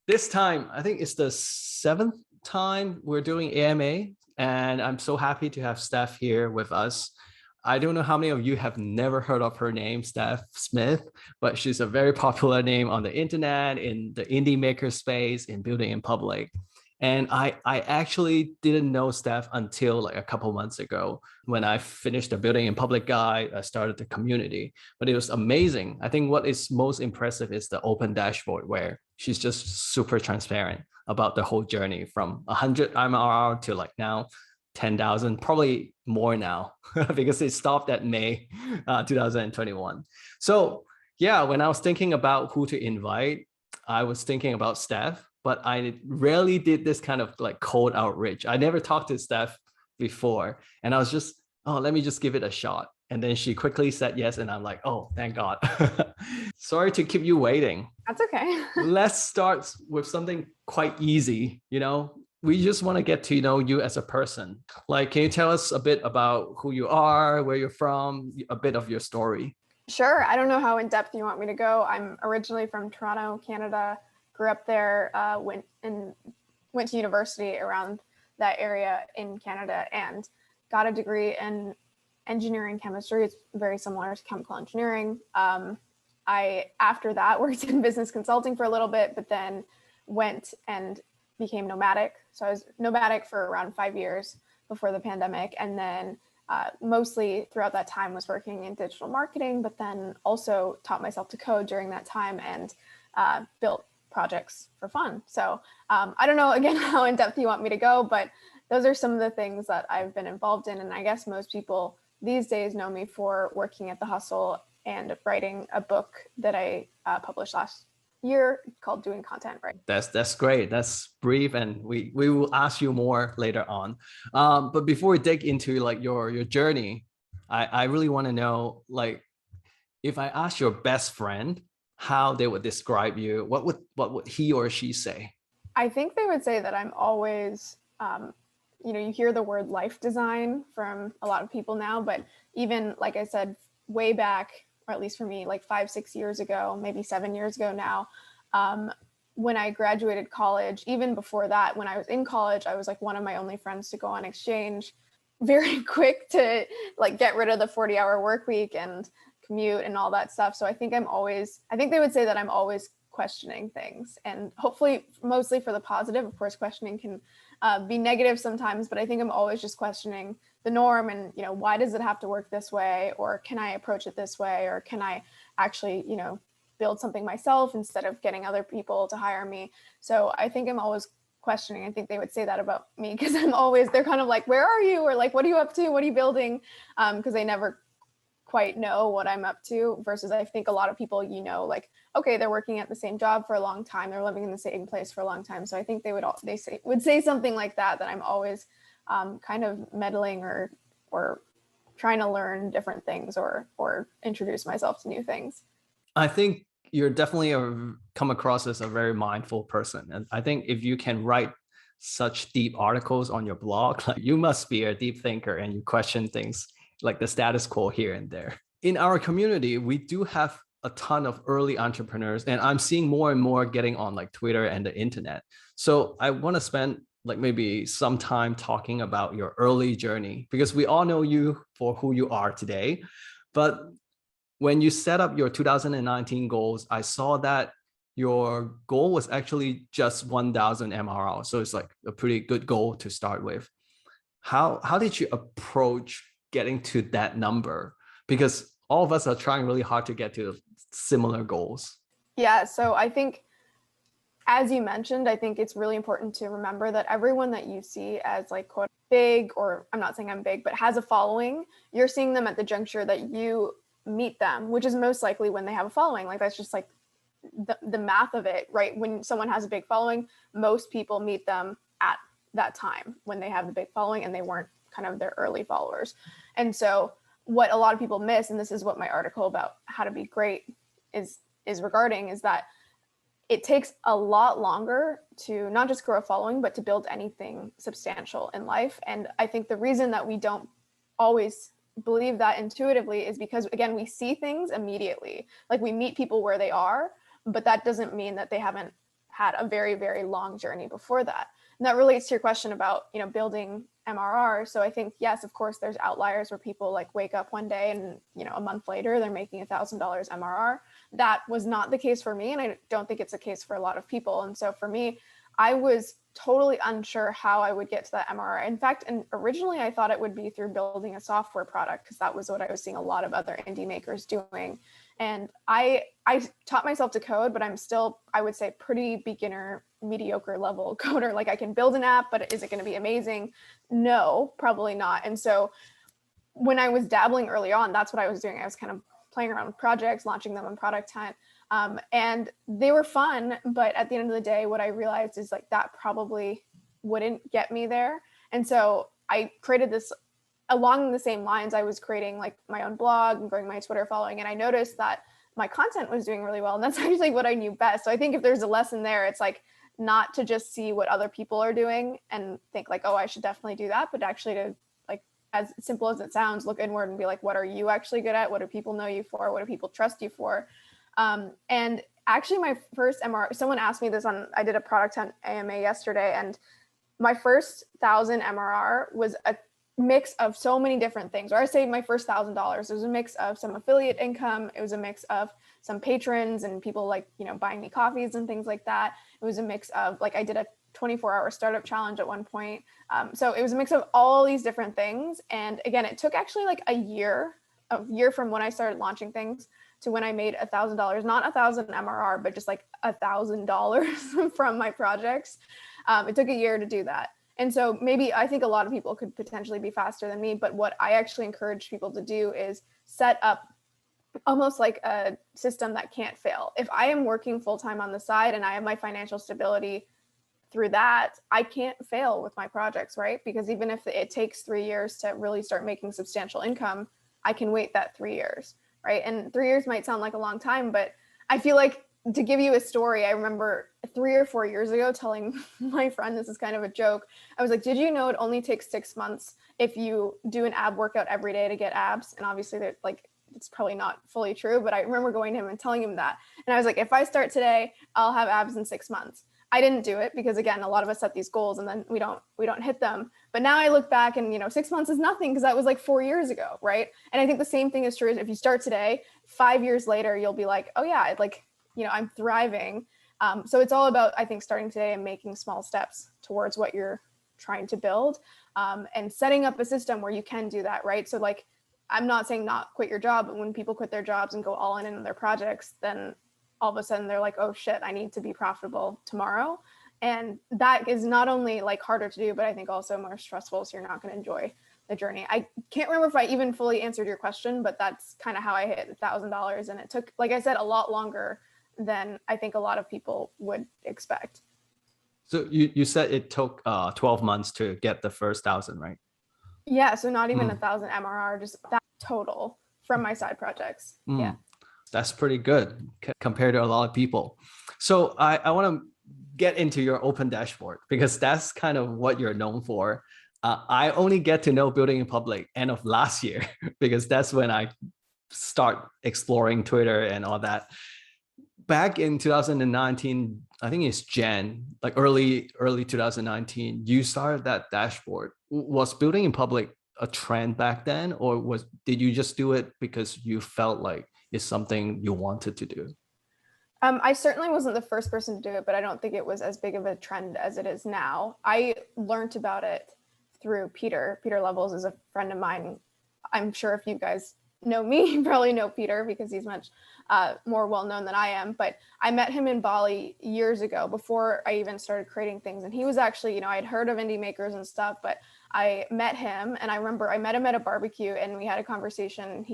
This time, I think it's the seventh time we're doing AMA, and I'm so happy to have Steph here with us. I don't know how many of you have never heard of her name, Steph Smith, but she's a very popular name on the internet, in the indie maker space, in building in public. And I actually didn't know Steph until like a couple months ago when I finished the building in public guide. I started the community, but it was amazing. I think what is most impressive is the open dashboard where she's just super transparent about the whole journey from 100 MRR to like now 10,000, probably more now because it stopped at May 2021. So yeah, when I was thinking about who to invite, I was thinking about Steph, but I rarely did this kind of like cold outreach. I never talked to Steph before, and I was just, oh, let me just give it a shot. And then she quickly said yes, and I'm like, oh, thank God. Sorry to keep you waiting. That's okay. Let's start with something quite easy. We just want to get to know you as a person. Like, can you tell us a bit about who you are, where you're from, a bit of your story? Sure. I don't know how in depth you want me to go. I'm originally from Toronto, Canada. Grew up there, went to university around that area in Canada, and got a degree in engineering chemistry. It's very similar to chemical engineering. I, after that, worked in business consulting for a little bit, but then went and became nomadic. So I was nomadic for around 5 years before the pandemic. And then mostly throughout that time was working in digital marketing, but then also taught myself to code during that time and built projects for fun. So I don't know, again, how in depth you want me to go, but those are some of the things that I've been involved in. And I guess most people these days know me for working at The Hustle and writing a book that I published last year called Doing Content Right. That's great. That's brief, and we will ask you more later on. But before we dig into like your journey, I really want to know, like, if I ask your best friend how they would describe you, what would he or she say? I think they would say that I'm always, you hear the word life design from a lot of people now, but even like I said, way back, or at least for me, like 5-6 years ago, maybe 7 years ago now, when I graduated college, even before that, when I was in college, I was like one of my only friends to go on exchange, very quick to like get rid of the 40-hour work week and commute and all that stuff. So I think they would say that I'm always questioning things, and hopefully mostly for the positive. Of course, questioning can be negative sometimes, but I think I'm always just questioning the norm and, why does it have to work this way? Or can I approach it this way? Or can I actually, build something myself instead of getting other people to hire me? So I think I'm always questioning. I think they would say that about me because they're kind of like, where are you? Or like, what are you up to? What are you building? Because they never quite know what I'm up to, versus I think a lot of people, like, okay, they're working at the same job for a long time, they're living in the same place for a long time. So I think they would say something like that I'm always kind of meddling or trying to learn different things or introduce myself to new things. I think you're definitely come across as a very mindful person, and I think if you can write such deep articles on your blog, like, you must be a deep thinker and you question things like the status quo here and there. In our community, we do have a ton of early entrepreneurs, and I'm seeing more and more getting on like Twitter and the internet. So I want to spend like maybe some time talking about your early journey, because we all know you for who you are today. But when you set up your 2019 goals, I saw that your goal was actually just 1,000 MRR. So it's like a pretty good goal to start with. How did you approach getting to that number? Because all of us are trying really hard to get to similar goals. Yeah, so I think, as you mentioned, I think it's really important to remember that everyone that you see as like quote big, or I'm not saying I'm big, but has a following, you're seeing them at the juncture that you meet them, which is most likely when they have a following. Like, that's just like the math of it, right? When someone has a big following, most people meet them at that time when they have the big following and they weren't kind of their early followers. And so what a lot of people miss, and this is what my article about how to be great is regarding, is that it takes a lot longer to not just grow a following, but to build anything substantial in life. And I think the reason that we don't always believe that intuitively is because, again, we see things immediately. Like, we meet people where they are, but that doesn't mean that they haven't had a very, very long journey before that. And that relates to your question about, you know, building MRR. So I think, yes, of course, there's outliers where people like wake up one day and, you know, a month later, they're making $1,000 MRR. That was not the case for me. And I don't think it's a case for a lot of people. And so for me, I was totally unsure how I would get to that MRR. In fact, and originally I thought it would be through building a software product, because that was what I was seeing a lot of other indie makers doing. And I taught myself to code, but I'm still, I would say, pretty beginner, mediocre level coder. Like I can build an app, but is it going to be amazing? No, probably not. And so when I was dabbling early on, that's what I was doing. I was kind of playing around with projects, launching them on Product Hunt. And they were fun, but at the end of the day, what I realized is like that probably wouldn't get me there. And so I created this along the same lines. I was creating like my own blog and growing my Twitter following. And I noticed that my content was doing really well. And that's actually what I knew best. So I think if there's a lesson there, it's like not to just see what other people are doing and think like, oh, I should definitely do that, but actually to, like, as simple as it sounds, look inward and be like, what are you actually good at? What do people know you for? What do people trust you for? And actually my first MRR, someone asked me this I did a Product Hunt AMA yesterday, and my first 1,000 MRR was a mix of so many different things. Or I say my first $1,000, it was a mix of some affiliate income. It was a mix of some patrons and people like, you know, buying me coffees and things like that. It was a mix of like, I did a 24-hour startup challenge at one point. So it was a mix of all these different things. And again, it took actually like a year from when I started launching things to when I made $1,000, not 1,000 MRR, but just like $1,000 from my projects. It took a year to do that. And so maybe I think a lot of people could potentially be faster than me, but what I actually encourage people to do is set up almost like a system that can't fail. If I am working full-time on the side and I have my financial stability through that, I can't fail with my projects, right? Because even if it takes 3 years to really start making substantial income, I can wait that 3 years, right? And 3 years might sound like a long time, but I feel like, to give you a story, I remember 3 or 4 years ago telling my friend, this is kind of a joke, I was like, did you know it only takes 6 months if you do an ab workout every day to get abs? And obviously they're like, it's probably not fully true, but I remember going to him and telling him that. And I was like, if I start today, I'll have abs in 6 months. I didn't do it because, again, a lot of us set these goals and then we don't hit them. But now I look back and, you know, 6 months is nothing because that was like 4 years ago, right? And I think the same thing is true. If you start today, 5 years later, you'll be like, oh yeah, like, you know, I'm thriving. So it's all about, I think, starting today and making small steps towards what you're trying to build, and setting up a system where you can do that, right? So like, I'm not saying not quit your job, but when people quit their jobs and go all in on their projects, then all of a sudden they're like, oh shit, I need to be profitable tomorrow. And that is not only like harder to do, but I think also more stressful. So you're not going to enjoy the journey. I can't remember if I even fully answered your question, but that's kind of how I hit $1,000. And it took, like I said, a lot longer than I think a lot of people would expect. So you said it took 12 months to get the first 1,000, right? Yeah, so not even 1,000 MRR, just that total from my side projects. Yeah. That's pretty good compared to a lot of people. So I want to get into your open dashboard because that's kind of what you're known for. I only get to know Building in Public end of last year because that's when I start exploring Twitter and all that. Back in 2019, I think it's like early 2019, you started that dashboard. Was Building in Public a trend back then, or did you just do it because you felt like it's something you wanted to do? I certainly wasn't the first person to do it, but I don't think it was as big of a trend as it is now. I learned about it through Peter. Peter Levels is a friend of mine. I'm sure if you guys know me, you probably know Peter because he's much more well-known than I am. But I met him in Bali years ago before I even started creating things. And he was actually, you know, I'd heard of indie makers and stuff, but I met him and I remember I met him at a barbecue and we had a conversation.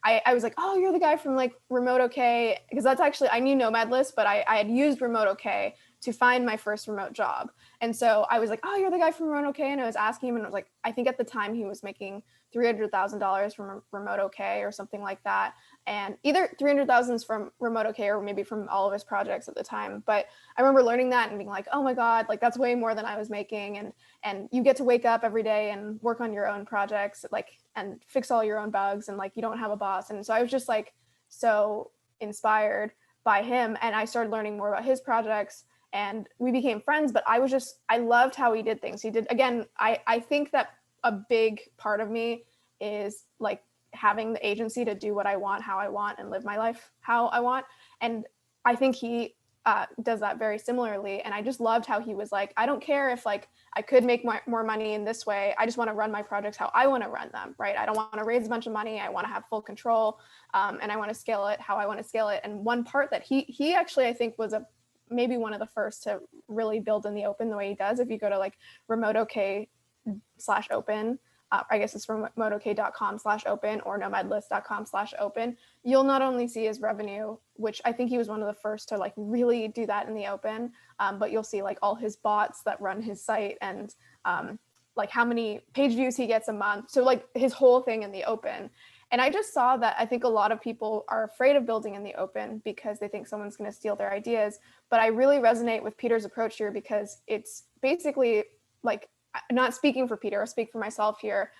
I was like, oh, you're the guy from like Remote OK, because that's actually, I knew Nomad List, but I had used Remote OK to find my first remote job. And so I was like, oh, you're the guy from Remote OK. And I was asking him and I was like, I think at the time he was making $300,000 from Remote OK or something like that. And either 300,000 from Remote OK or maybe from all of his projects at the time. But I remember learning that and being like, oh my God, like that's way more than I was making. And you get to wake up every day and work on your own projects, like, and fix all your own bugs. And like, you don't have a boss. And so I was just like, so inspired by him. And I started learning more about his projects. and we became friends. But I loved how he did things. He did, again, I think that a big part of me is like having the agency to do what I want, how I want, and live my life how I want. And I think he does that very similarly. And I just loved how he was like, I don't care if like I could make more money in this way. I just want to run my projects how I want to run them, right? I don't want to raise a bunch of money. I want to have full control, and I want to scale it how I want to scale it. And one part that he actually, I think, was maybe one of the first to really build in the open the way he does. If you go to like remoteok/open, I guess it's remoteok.com/open or nomadlist.com/open, you'll not only see his revenue, which I think he was one of the first to like really do that in the open, but you'll see like all his bots that run his site and like how many page views he gets a month. So like his whole thing in the open. And I just saw that I think a lot of people are afraid of building in the open because they think someone's going to steal their ideas. But I really resonate with Peter's approach here because it's basically like, not speaking for Peter, I'll speak for myself here.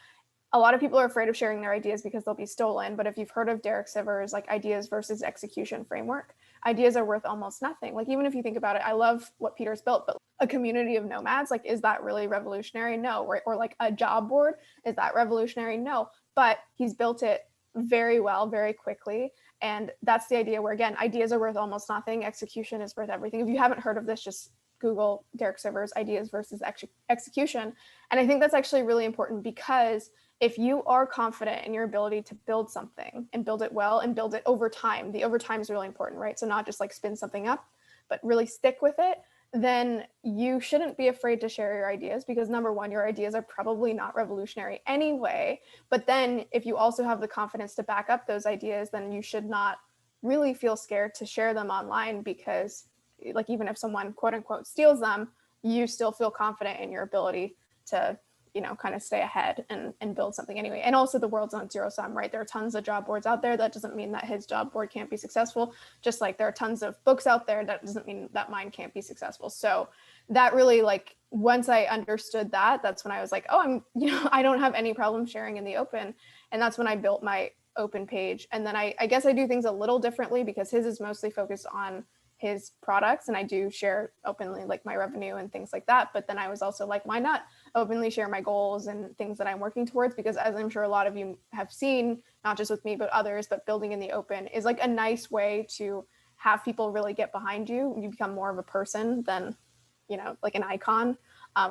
A lot of people are afraid of sharing their ideas because they'll be stolen. But if you've heard of Derek Sivers, like ideas versus execution framework, ideas are worth almost nothing. Like, even if you think about it, I love what Peter's built, but a community of nomads, like, is that really revolutionary? No. Or like a job board, is that revolutionary? No. But he's built it very well, very quickly. And that's the idea where, again, ideas are worth almost nothing. Execution is worth everything. If you haven't heard of this, just Google Derek Sivers ideas versus execution. And I think that's actually really important because if you are confident in your ability to build something and build it well and build it over time, the over time is really important, right? So not just like spin something up, but really stick with it, then you shouldn't be afraid to share your ideas because number one, your ideas are probably not revolutionary anyway. But then if you also have the confidence to back up those ideas, then you should not really feel scared to share them online because like even if someone quote unquote steals them, you still feel confident in your ability to, you know, kind of stay ahead and build something anyway. And also the world's not zero sum, right? There are tons of job boards out there. That doesn't mean that his job board can't be successful. Just like there are tons of books out there, that doesn't mean that mine can't be successful. So that really, like, once I understood that, that's when I was like, oh, I don't have any problem sharing in the open. And that's when I built my open page. And then I guess I do things a little differently because his is mostly focused on his products and I do share openly like my revenue and things like that. But then I was also like, why not openly share my goals and things that I'm working towards? Because as I'm sure a lot of you have seen, not just with me, but others, but building in the open is like a nice way to have people really get behind you. You become more of a person than, you know, like an icon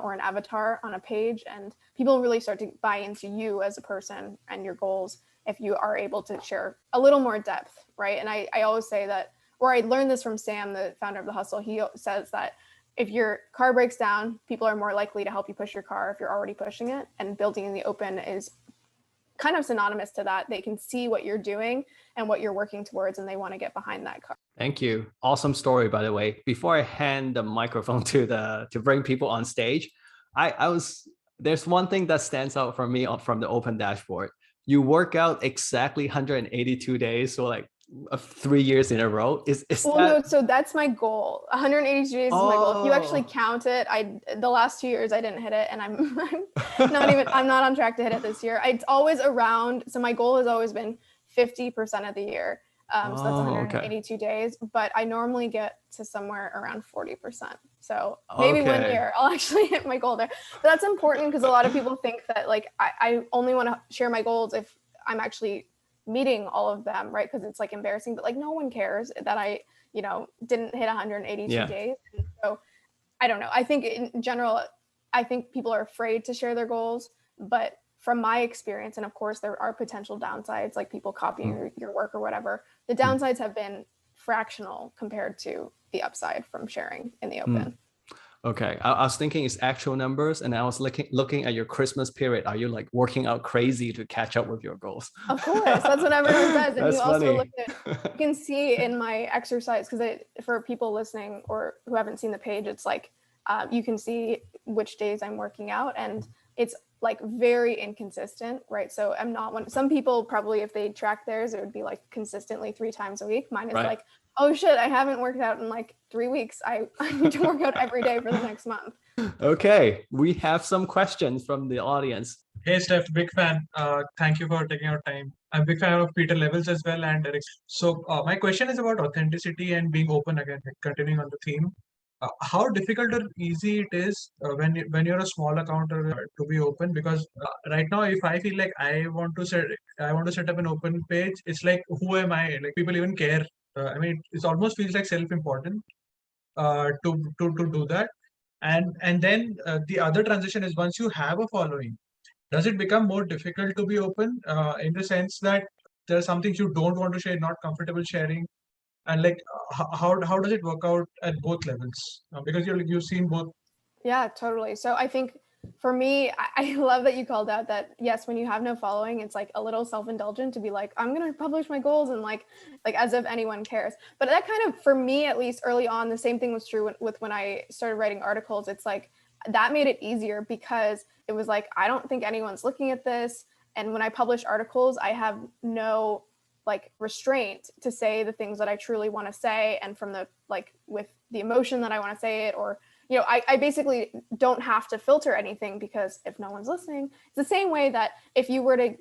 or an avatar on a page. And people really start to buy into you as a person and your goals if you are able to share a little more depth, right? And I always say that, or I learned this from Sam, the founder of The Hustle. He says that if your car breaks down, people are more likely to help you push your car if you're already pushing it. And building in the open is kind of synonymous to that. They can see what you're doing and what you're working towards, and they want to get behind that car. Thank you. Awesome story, by the way. Before I hand the microphone to bring people on stage, there's one thing that stands out for me from the open dashboard. You work out exactly 182 days, so like 3 years in a row. No, so that's my goal. 182 days is my goal. If you actually count it, the last 2 years I didn't hit it, and I'm not on track to hit it this year. It's always around. So my goal has always been 50% of the year. So that's 182 days, but I normally get to somewhere around 40%. So maybe 1 year I'll actually hit my goal there. But that's important because a lot of people think that like I only want to share my goals if I'm actually meeting all of them, right? Because it's like embarrassing, but like no one cares that I, you know, didn't hit 182 days. And so I don't know. I think in general, I think people are afraid to share their goals, but from my experience, and of course there are potential downsides, like people copying your work or whatever, the downsides have been fractional compared to the upside from sharing in the open. Okay, I was thinking it's actual numbers, and I was looking at your Christmas period. Are you like working out crazy to catch up with your goals? Of course, that's what everyone says. And That's you funny. also you can see in my exercise, because for people listening or who haven't seen the page, it's like you can see which days I'm working out, and it's like very inconsistent, right? So I'm not one. Some people probably, if they track theirs, it would be like consistently 3 times a week. Mine is like, oh shit, I haven't worked out in like 3 weeks. I need to work out every day for the next month. Okay, we have some questions from the audience. Hey Steph, big fan. Thank you for taking your time. I'm a big fan of Peter Levels as well and Derek. So my question is about authenticity and being open again, like continuing on the theme. how difficult or easy it is when you're a small account to be open? Because right now, if I feel like I want to set up an open page, it's like, who am I? Like, people even care. I mean, it almost feels like self-important to do that. And then the other transition is, once you have a following, does it become more difficult to be open in the sense that there are some things you don't want to share, not comfortable sharing, and like how does it work out at both levels? Because you've seen both. Yeah, totally. So I think for me, I love that you called out that, yes, when you have no following, it's like a little self-indulgent to be like, I'm going to publish my goals, and like as if anyone cares. But that kind of, for me, at least early on, the same thing was true with when I started writing articles. It's like, that made it easier because it was like, I don't think anyone's looking at this. And when I publish articles, I have no like restraint to say the things that I truly want to say, and from the like with the emotion that I want to say it, or I basically don't have to filter anything, because if no one's listening, it's the same way that if you were to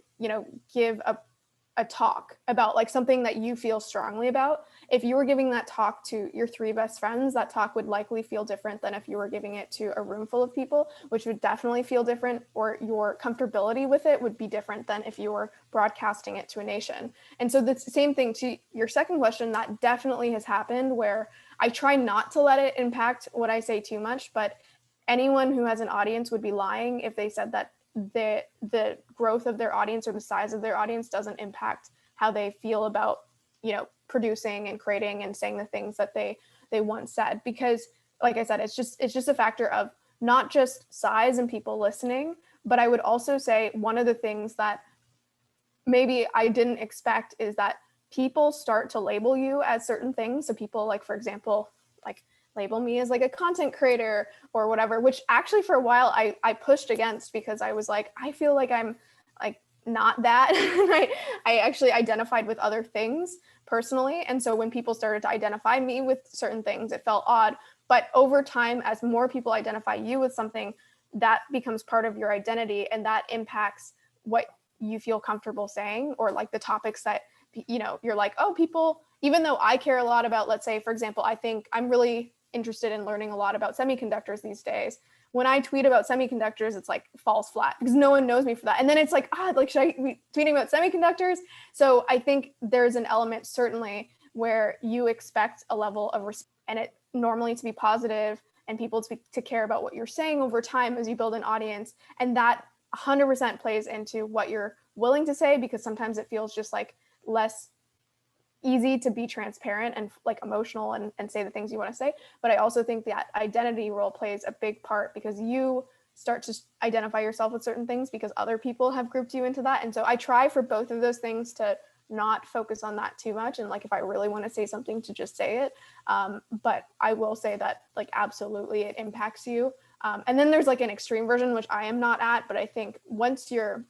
give a talk about like something that you feel strongly about, if you were giving that talk to your 3 best friends, that talk would likely feel different than if you were giving it to a room full of people, which would definitely feel different, or your comfortability with it would be different than if you were broadcasting it to a nation. And so the same thing to your second question, that definitely has happened, where I try not to let it impact what I say too much, but anyone who has an audience would be lying if they said that the growth of their audience or the size of their audience doesn't impact how they feel about producing and creating and saying the things that they once said. Because like I said, it's just a factor of not just size and people listening, but I would also say one of the things that maybe I didn't expect is that people start to label you as certain things. So people, like, for example, like label me as like a content creator or whatever, which actually for a while I pushed against, because I was like, I feel like I'm like not that. And I actually identified with other things personally. And so when people started to identify me with certain things, it felt odd. But over time, as more people identify you with something, that becomes part of your identity, and that impacts what you feel comfortable saying, or like the topics that you're like, oh, people, even though I care a lot about, let's say, for example, I think I'm really interested in learning a lot about semiconductors these days. When I tweet about semiconductors, it's like falls flat because no one knows me for that. And then it's like, like, should I be tweeting about semiconductors? So I think there's an element certainly where you expect a level of respect, and it normally to be positive, and people to care about what you're saying over time as you build an audience. And that 100% plays into what you're willing to say, because sometimes it feels just like less easy to be transparent and like emotional and say the things you want to say. But I also think that identity role plays a big part, because you start to identify yourself with certain things because other people have grouped you into that. And so I try for both of those things to not focus on that too much. And like, if I really want to say something, to just say it. But I will say that like, absolutely it impacts you. And then there's like an extreme version, which I am not at, but I think once you're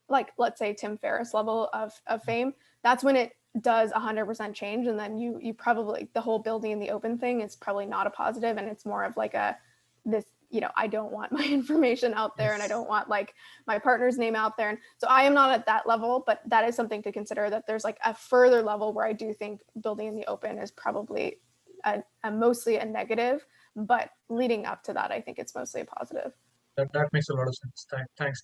like, let's say Tim Ferriss level of fame, that's when it does 100% change. And then you probably, the whole building in the open thing is probably not a positive, and it's more of like I don't want my information out there, and I don't want like my partner's name out there. And so I am not at that level, but that is something to consider, that there's like a further level where I do think building in the open is probably a mostly a negative, but leading up to that, I think it's mostly a positive. That makes a lot of sense.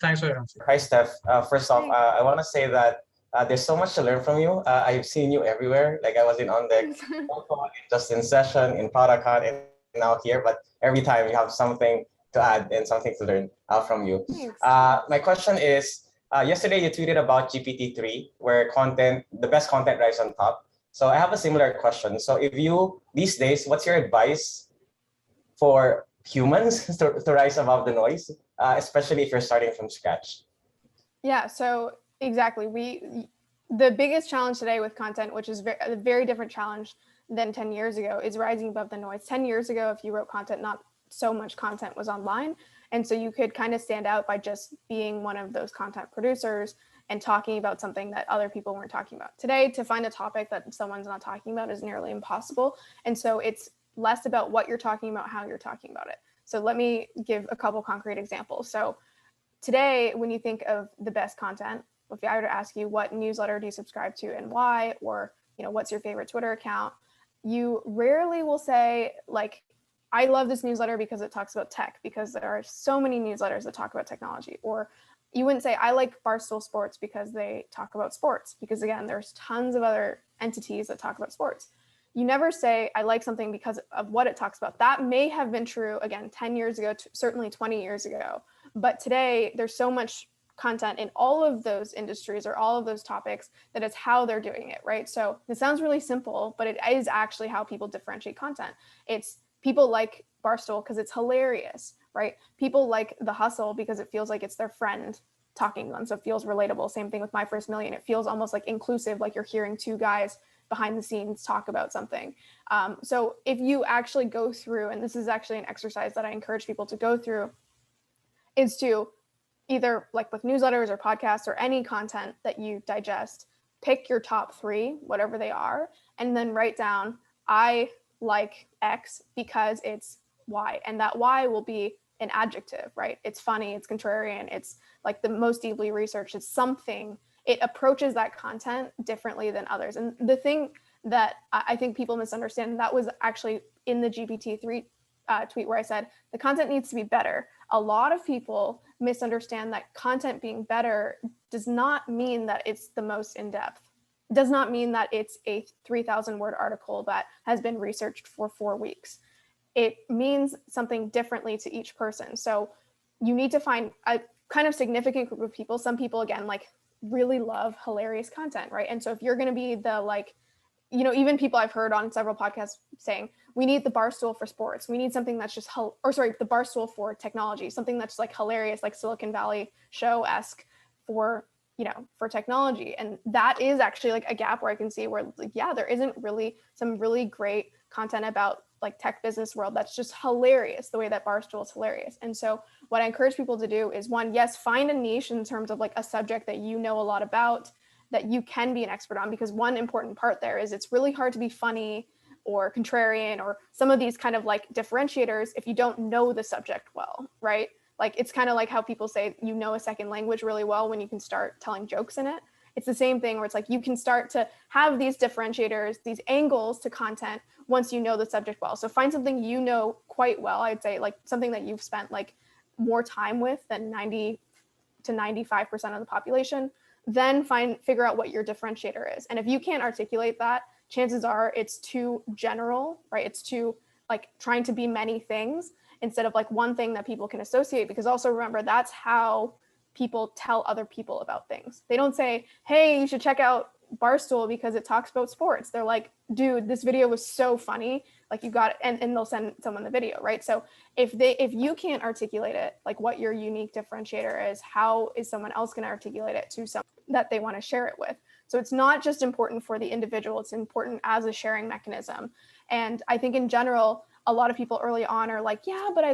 Thanks for your answer. Hi, Steph. First off, I want to say that there's so much to learn from you. I've seen you everywhere. Like, I was in On Deck, just in session, in PodaCon, and now here. But every time you have something to add and something to learn from you. My question is, yesterday you tweeted about GPT-3, where the best content rises on top. So I have a similar question. So if you, these days, what's your advice for humans to rise above the noise, especially if you're starting from scratch? Yeah, so exactly. The biggest challenge today with content, which is a very different challenge than 10 years ago, is rising above the noise. 10 years ago, if you wrote content, not so much content was online. And so you could kind of stand out by just being one of those content producers and talking about something that other people weren't talking about. Today, to find a topic that someone's not talking about is nearly impossible. And so it's less about what you're talking about, how you're talking about it. So let me give a couple concrete examples. So today, when you think of the best content, if I were to ask you what newsletter do you subscribe to and why, or what's your favorite Twitter account, you rarely will say like, I love this newsletter because it talks about tech, because there are so many newsletters that talk about technology. Or you wouldn't say, I like Barstool Sports because they talk about sports, because again, there's tons of other entities that talk about sports. You never say, I like something because of what it talks about. That may have been true, again, 10 years ago, certainly 20 years ago. But today, there's so much content in all of those industries or all of those topics that it's how they're doing it, right? So it sounds really simple, but it is actually how people differentiate content. It's people like Barstool because it's hilarious, right? People like The Hustle because it feels like it's their friend talking to them, so it feels relatable. Same thing with My First Million. It feels almost like inclusive, like you're hearing two guys behind the scenes talk about something. So if you actually go through, and this is actually an exercise that I encourage people to go through, is to either, like with newsletters or podcasts or any content that you digest, pick your top 3, whatever they are, and then write down, I like X because it's Y. And that Y will be an adjective, right? It's funny, it's contrarian, it's like the most deeply researched, it's something. It approaches that content differently than others. And the thing that I think people misunderstand, that was actually in the GPT-3 tweet where I said, the content needs to be better. A lot of people misunderstand that content being better does not mean that it's the most in-depth. It does not mean that it's a 3,000 word article that has been researched for 4 weeks. It means something differently to each person. So you need to find a kind of significant group of people. Some people, again, like really love hilarious content, right? And so if you're going to be the, like, you know, even people I've heard on several podcasts saying, we need the Barstool for sports. We need something that's just, the Barstool for technology, something that's like hilarious, like Silicon Valley show-esque for, you know, for technology. And that is actually like a gap where I can see where, like, yeah, there isn't really some really great content about like tech business world that's just hilarious the way that Barstool is hilarious. And so what I encourage people to do is, one, yes, find a niche in terms of like a subject that you know a lot about, that you can be an expert on, because one important part there is it's really hard to be funny or contrarian or some of these kind of like differentiators if you don't know the subject well, right? Like it's kind of like how people say you know a second language really well when you can start telling jokes in it. It's the same thing where it's like you can start to have these differentiators, these angles to content once you know the subject well. So find something you know quite well. I'd say like something that you've spent like more time with than 90 to 95% of the population. Then figure out what your differentiator is. And if you can't articulate that, chances are it's too general, right? It's too like trying to be many things instead of like one thing that people can associate. Because also remember, that's how people tell other people about things. They don't say, hey, you should check out Barstool because it talks about sports. They're like, dude, this video was so funny. Like you got it. And they'll send someone the video, right? So if you can't articulate it, like what your unique differentiator is, how is someone else going to articulate it to someone that they want to share it with? So it's not just important for the individual, it's important as a sharing mechanism. And I think in general, a lot of people early on are like, yeah, but I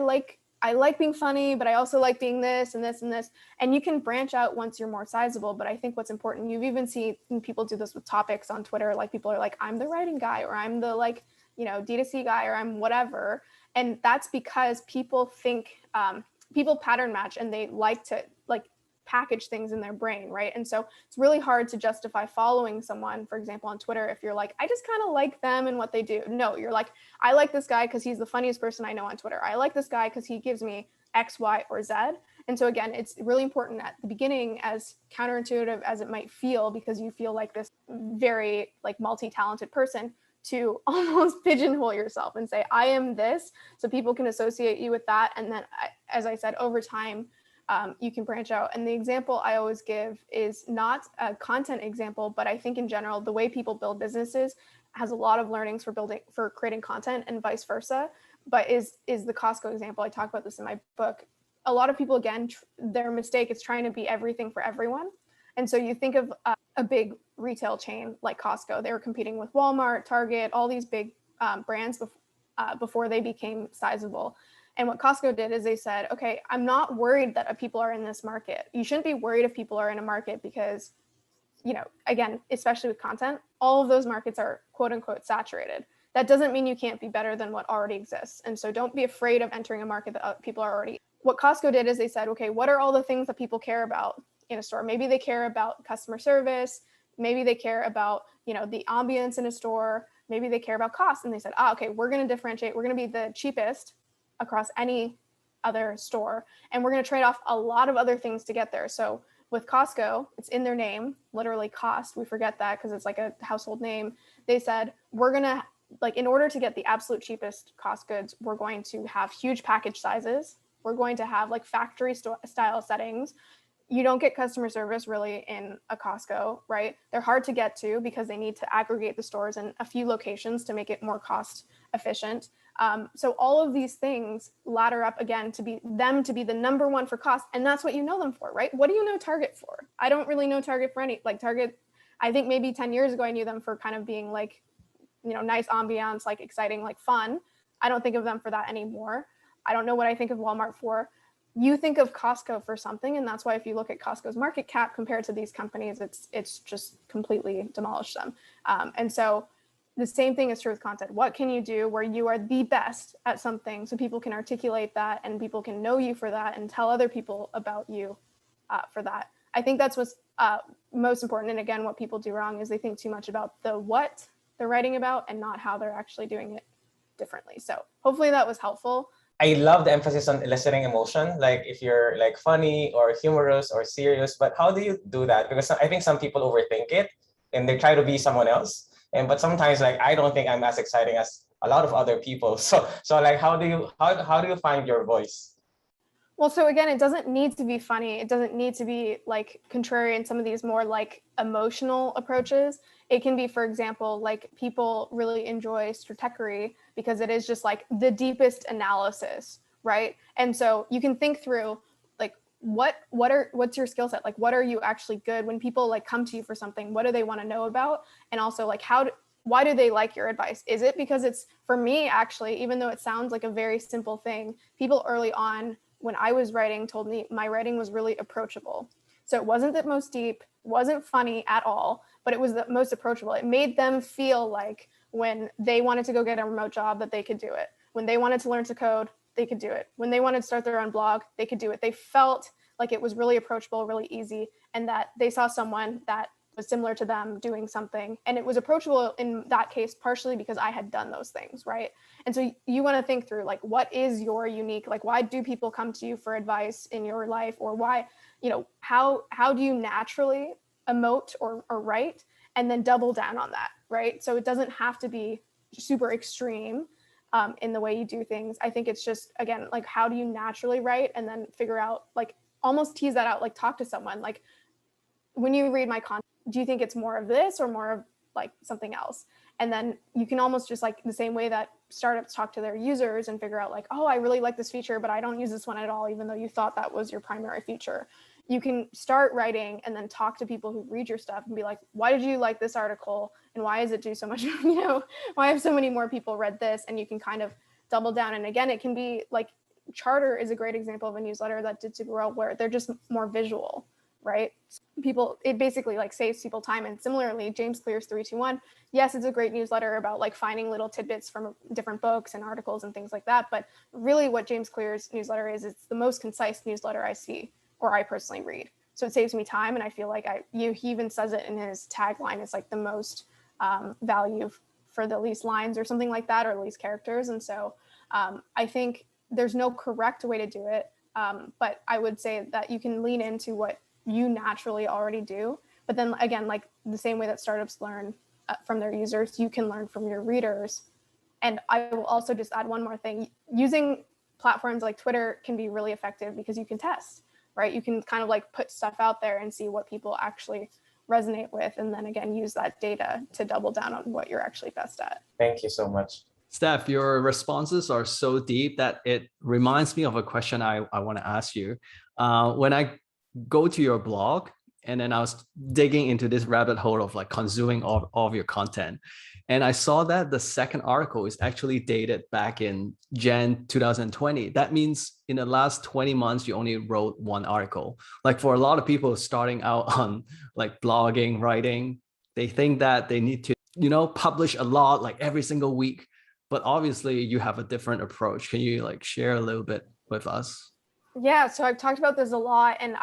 like being funny, but I also like being this and this and this. And you can branch out once you're more sizable. But I think what's important, you've even seen people do this with topics on Twitter. Like people are like, I'm the writing guy, or I'm the like, you know, D2C guy, or I'm whatever. And that's because people think, people pattern match, and they like to like package things in their brain, right? And so it's really hard to justify following someone, for example, on Twitter, if you're like, I just kind of like them and what they do. No, you're like, I like this guy because he's the funniest person I know on Twitter. I like this guy because he gives me X, Y, or Z. And so again, it's really important at the beginning, as counterintuitive as it might feel, because you feel like this very like multi-talented person, to almost pigeonhole yourself and say, I am this, so people can associate you with that. And then, as I said, over time, you can branch out. And the example I always give is not a content example, but I think in general, the way people build businesses has a lot of learnings for creating content, and vice versa. But is the Costco example. I talk about this in my book. A lot of people, again, their mistake is trying to be everything for everyone. And so you think of a big retail chain like Costco. They were competing with Walmart, Target, all these big brands before they became sizable. And what Costco did is they said, okay, I'm not worried that people are in this market. You shouldn't be worried if people are in a market because, you know, again, especially with content, all of those markets are quote unquote saturated. That doesn't mean you can't be better than what already exists. And so don't be afraid of entering a market that people are already. What Costco did is they said, okay, what are all the things that people care about in a store? Maybe they care about customer service. Maybe they care about, you know, the ambience in a store. maybe they care about cost and they said, okay, we're going to differentiate. We're going to be the cheapest across any other store. And we're going to trade off a lot of other things to get there. So with Costco, it's in their name, literally cost. We forget that because it's like a household name. They said, we're going to, like, in order to get the absolute cheapest cost goods, we're going to have huge package sizes. We're going to have like factory style settings. You don't get customer service really in a Costco, right? They're hard to get to because they need to aggregate the stores in a few locations to make it more cost efficient. So all of these things ladder up again to be the number one for cost. And that's what you know them for, right? What do you know Target for? I don't really know Target for any, like Target, I think maybe 10 years ago, I knew them for kind of being like, you know, nice ambiance, like exciting, like fun. I don't think of them for that anymore. I don't know what I think of Walmart for. You think of Costco for something, and that's why if you look at Costco's market cap compared to these companies, it's just completely demolished them. And so the same thing is true with content. What can you do where you are the best at something so people can articulate that and people can know you for that and tell other people about you for that? I think that's what's most important. And again, what people do wrong is they think too much about the what they're writing about and not how they're actually doing it differently. So hopefully that was helpful. I love the emphasis on eliciting emotion, like if you're like funny or humorous or serious, but how do you do that? Because I think some people overthink it and they try to be someone else. But sometimes like I don't think I'm as exciting as a lot of other people. So like how do you find your voice? Well, so again, it doesn't need to be funny. It doesn't need to be like contrary in some of these more like emotional approaches. It can be, for example, like people really enjoy stratechery because it is just like the deepest analysis, right? And so you can think through like what's your skill set? Like what are you actually good when people like come to you for something? What do they want to know about? And also like why do they like your advice? Is it because it's, for me actually, even though it sounds like a very simple thing, people early on when I was writing told me my writing was really approachable. So it wasn't the most deep, wasn't funny at all, but it was the most approachable. It made them feel like when they wanted to go get a remote job that they could do it. When they wanted to learn to code, they could do it. When they wanted to start their own blog, they could do it. They felt like it was really approachable, really easy, and that they saw someone that was similar to them doing something. And it was approachable in that case, partially because I had done those things, right? And so you want to think through like, what is your unique, like, why do people come to you for advice in your life? Or why, you know, how do you naturally emote or write, and then double down on that, right? So it doesn't have to be super extreme in the way you do things. I think it's just, again, like, how do you naturally write, and then figure out, like, almost tease that out, like talk to someone, like, when you read my content, do you think it's more of this or more of like something else? And then you can almost just, like, the same way that startups talk to their users and figure out like, oh, I really like this feature, but I don't use this one at all, even though you thought that was your primary feature. You can start writing and then talk to people who read your stuff and be like, why did you like this article? And why does it do so much, you know, why have so many more people read this? And you can kind of double down. And again, it can be like, Charter is a great example of a newsletter that did super well, where they're just more visual, right? People, it basically like saves people time. And similarly, James Clear's 321, yes, it's a great newsletter about like finding little tidbits from different books and articles and things like that. But really what James Clear's newsletter is, it's the most concise newsletter I see, or I personally read. So it saves me time. And I feel like he even says it in his tagline, it's like the most value for the least lines or something like that, or least characters. And so I think there's no correct way to do it. But I would say that you can lean into what you naturally already do. But then again, like the same way that startups learn from their users, you can learn from your readers. And I will also just add one more thing. Using platforms like Twitter can be really effective because you can test, right? You can kind of like put stuff out there and see what people actually resonate with. And then again, use that data to double down on what you're actually best at. Thank you so much. Steph, your responses are so deep that it reminds me of a question I want to ask you. When I go to your blog, and then I was digging into this rabbit hole of like consuming all of your content, and I saw that the second article is actually dated back in Jan 2020. That means in the last 20 months, you only wrote one article. Like for a lot of people starting out on like blogging, writing, they think that they need to, you know, publish a lot, like every single week. But obviously you have a different approach. Can you like share a little bit with us? Yeah, so I've talked about this a lot, and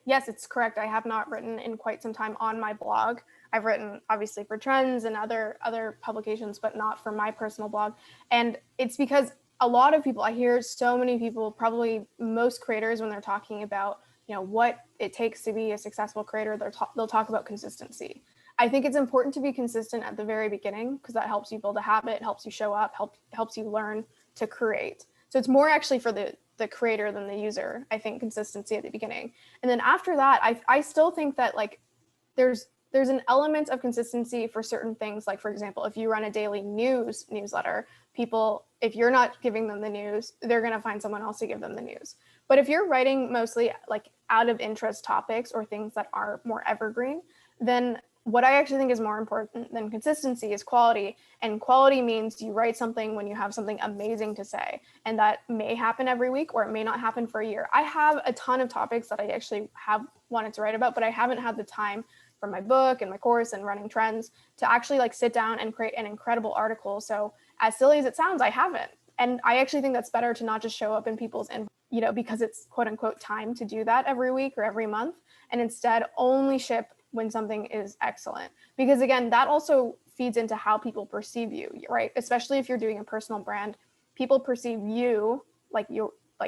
yes, it's correct. I have not written in quite some time on my blog. I've written obviously for Trends and other publications, but not for my personal blog. And it's because a lot of people, I hear so many people, probably most creators, when they're talking about, what it takes to be a successful creator, they'll talk about consistency. I think it's important to be consistent at the very beginning because that helps you build a habit, helps you show up, helps you learn to create. So it's more actually for the creator than the user, I think, consistency at the beginning. And then after that, I still think that like there's an element of consistency for certain things. Like, for example, if you run a daily newsletter, people, if you're not giving them the news, they're going to find someone else to give them the news. But if you're writing mostly like out of interest topics or things that are more evergreen, then what I actually think is more important than consistency is quality. And quality means you write something when you have something amazing to say. And that may happen every week or it may not happen for a year. I have a ton of topics that I actually have wanted to write about, but I haven't had the time from my book and my course and running Trends to actually like sit down and create an incredible article. So as silly as it sounds, I haven't. And I actually think that's better to not just show up in people's because it's quote unquote time to do that every week or every month, and instead only ship when something is excellent. Because again, that also feeds into how people perceive you, right? Especially if you're doing a personal brand, people perceive you like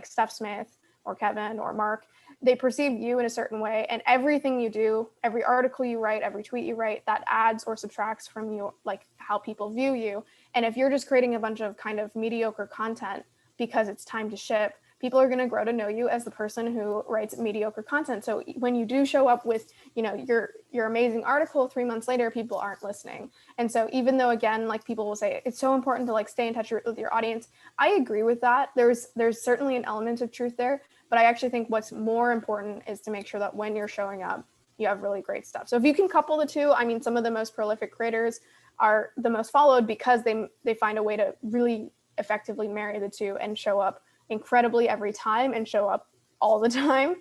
Steph Smith or Kevin or Mark, they perceive you in a certain way, and everything you do, every article you write, every tweet you write, that adds or subtracts from you, like how people view you. And if you're just creating a bunch of kind of mediocre content because it's time to ship, people are going to grow to know you as the person who writes mediocre content. So when you do show up with, your amazing article 3 months later, people aren't listening. And so even though, again, like people will say it's so important to like stay in touch with your audience, I agree with that. There's certainly an element of truth there, but I actually think what's more important is to make sure that when you're showing up, you have really great stuff. So if you can couple the two, I mean, some of the most prolific creators are the most followed because they find a way to really effectively marry the two and show up incredibly every time and show up all the time.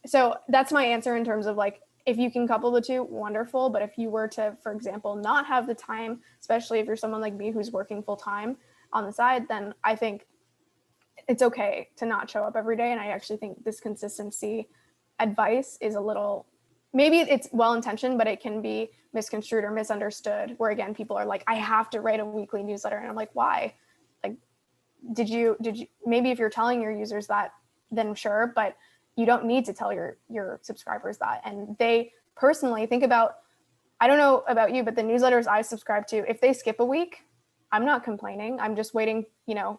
So that's my answer in terms of like, if you can couple the two, wonderful. But if you were to, for example, not have the time, especially if you're someone like me who's working full time on the side, then I think it's okay to not show up every day. And I actually think this consistency advice is a little, maybe it's well-intentioned, but it can be misconstrued or misunderstood, where again, people are like, I have to write a weekly newsletter. And I'm like, why? Like, did you maybe if you're telling your users that, then sure, but you don't need to tell your subscribers that. And they personally think about, I don't know about you, but the newsletters I subscribe to, if they skip a week, I'm not complaining. I'm just waiting,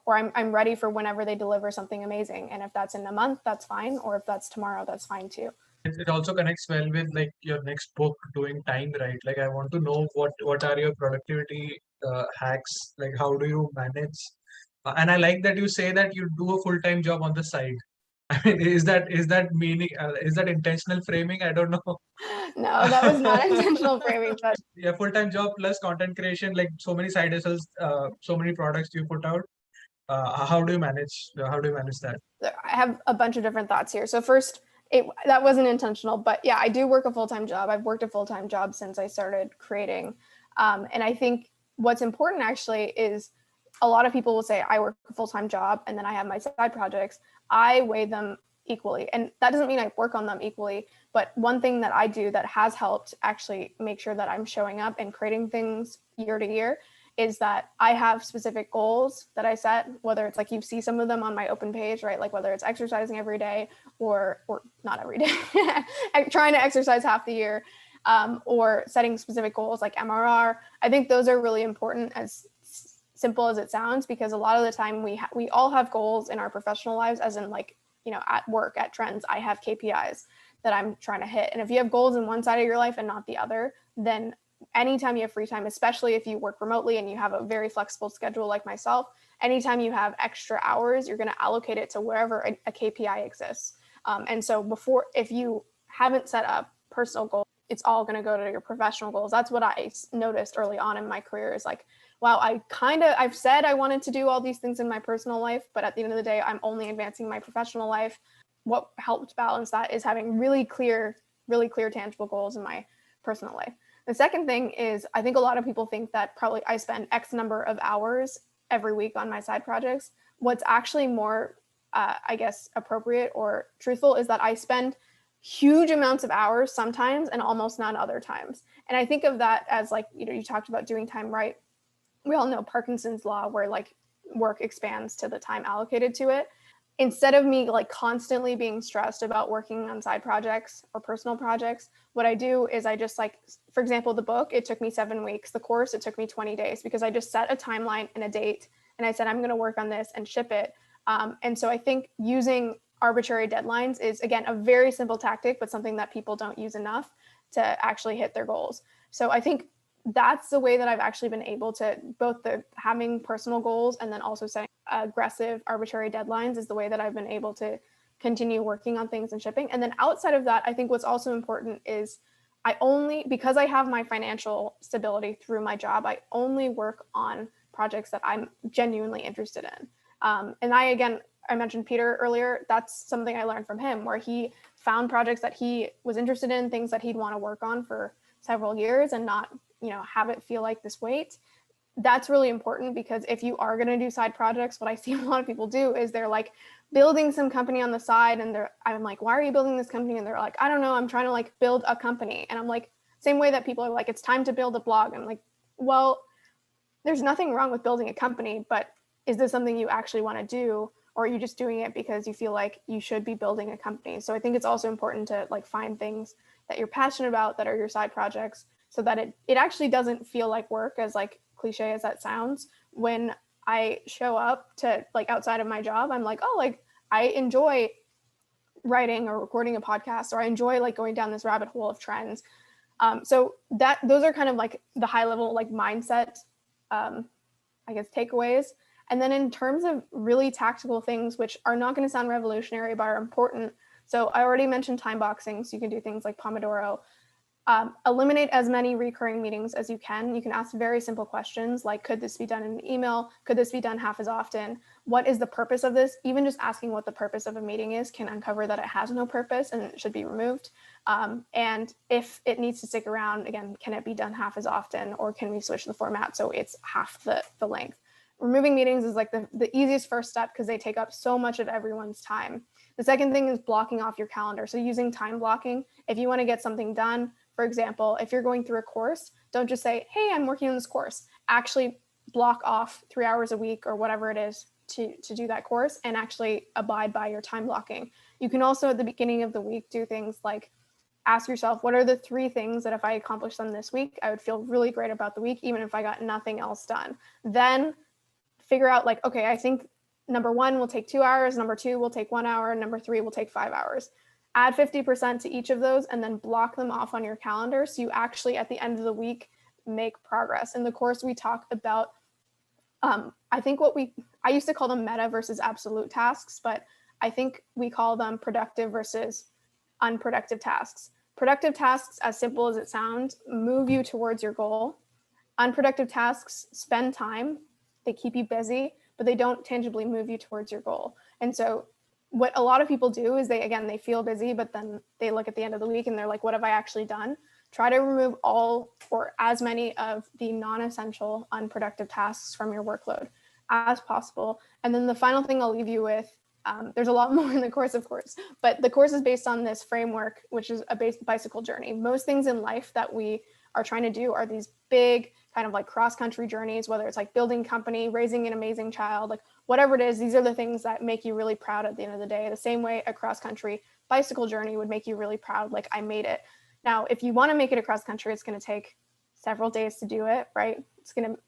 or I'm ready for whenever they deliver something amazing. And if that's in a month, that's fine. Or if that's tomorrow, that's fine too. It also connects well with like your next book, doing time right. Like I want to know what are your productivity hacks? Like how do you manage? And I like that you say that you do a full-time job on the side. I mean, is that meaning? Is that intentional framing? I don't know. No, that was not intentional framing, but Yeah, full-time job plus content creation, like so many side hustles, so many products you put out. How do you manage? How do you manage that? I have a bunch of different thoughts here. So first, that wasn't intentional, but yeah, I do work a full-time job. I've worked a full-time job since I started creating. And I think what's important actually is a lot of people will say, I work a full-time job and then I have my side projects. I weigh them equally. And that doesn't mean I work on them equally, but one thing that I do that has helped actually make sure that I'm showing up and creating things year to year is that I have specific goals that I set, whether it's like you see some of them on my open page, right? Like whether it's exercising every day or not every day, trying to exercise half the year, or setting specific goals like MRR. I think those are really important, as simple as it sounds, because a lot of the time we all have goals in our professional lives, as in like, at work, at Trends, I have KPIs that I'm trying to hit. And if you have goals in one side of your life and not the other, then anytime you have free time, especially if you work remotely and you have a very flexible schedule like myself, anytime you have extra hours, you're going to allocate it to wherever a KPI exists. And so if you haven't set up personal goals, it's all going to go to your professional goals. That's what I noticed early on in my career, is like, wow, I've said I wanted to do all these things in my personal life, but at the end of the day, I'm only advancing my professional life. What helped balance that is having really clear, tangible goals in my personal life. The second thing is, I think a lot of people think that probably I spend X number of hours every week on my side projects. What's actually more, I guess, appropriate or truthful is that I spend huge amounts of hours sometimes and almost none other times. And I think of that as like, you know, you talked about doing time right. We all know Parkinson's law, where like work expands to the time allocated to it. Instead of me like constantly being stressed about working on side projects or personal projects, what I do is I just like, for example, the book, it took me 7 weeks. The course, it took me 20 days because I just set a timeline and a date. And I said, I'm going to work on this and ship it. And so I think using arbitrary deadlines is, again, a very simple tactic, but something that people don't use enough to actually hit their goals. So I think that's the way that I've actually been able to both the having personal goals and then also setting aggressive arbitrary deadlines is the way that I've been able to continue working on things and shipping. And then outside of that, I think what's also important is because I have my financial stability through my job, I only work on projects that I'm genuinely interested in. And I mentioned Peter earlier, that's something I learned from him, where he found projects that he was interested in, things that he'd want to work on for several years and not, you know, have it feel like this weight. That's really important, because if you are going to do side projects, what I see a lot of people do is they're like building some company on the side, and I'm like, why are you building this company? And they're like, I don't know, I'm trying to like build a company. And I'm like, same way that people are like, it's time to build a blog. I'm like, well, there's nothing wrong with building a company, but is this something you actually want to do? Or are you just doing it because you feel like you should be building a company? So I think it's also important to like find things that you're passionate about that are your side projects, so that it actually doesn't feel like work, as like cliche as that sounds. When I show up to like outside of my job, I'm like, oh, like I enjoy writing or recording a podcast, or I enjoy like going down this rabbit hole of trends. So those are kind of like the high level like mindset, I guess, takeaways. And then in terms of really tactical things, which are not going to sound revolutionary, but are important. So I already mentioned time boxing. So you can do things like Pomodoro. Eliminate as many recurring meetings as you can. You can ask very simple questions like, could this be done in an email? Could this be done half as often? What is the purpose of this? Even just asking what the purpose of a meeting is can uncover that it has no purpose and it should be removed. And if it needs to stick around, again, can it be done half as often, or can we switch the format so it's half the length? Removing meetings is like the easiest first step, because they take up so much of everyone's time. The second thing is blocking off your calendar. So using time blocking, if you want to get something done, for example, if you're going through a course, don't just say, hey, I'm working on this course. Actually block off 3 hours a week or whatever it is to do that course, and actually abide by your time blocking. You can also at the beginning of the week do things like ask yourself, what are the 3 things that if I accomplish them this week, I would feel really great about the week, even if I got nothing else done. Then figure out like, okay, I think number 1 will take 2 hours, number 2 will take 1 hour, number 3 will take 5 hours. Add 50% to each of those and then block them off on your calendar, so you actually at the end of the week make progress. In the course we talk about, I think I used to call them meta versus absolute tasks, but I think we call them productive versus unproductive tasks. Productive tasks, as simple as it sounds, move you towards your goal. Unproductive tasks spend time. They keep you busy, but they don't tangibly move you towards your goal. And so what a lot of people do is they feel busy, but then they look at the end of the week and they're like, what have I actually done? Try to remove all or as many of the non-essential, unproductive tasks from your workload as possible. And then the final thing I'll leave you with, there's a lot more in the course, of course, but the course is based on this framework, which is a bicycle journey. Most things in life that we are trying to do are these big kind of like cross-country journeys, whether it's like building company, raising an amazing child, like whatever it is, these are the things that make you really proud at the end of the day. The same way a cross-country bicycle journey would make you really proud, like I made it. Now, if you want to make it across country, it's going to take several days to do it, right? It's going to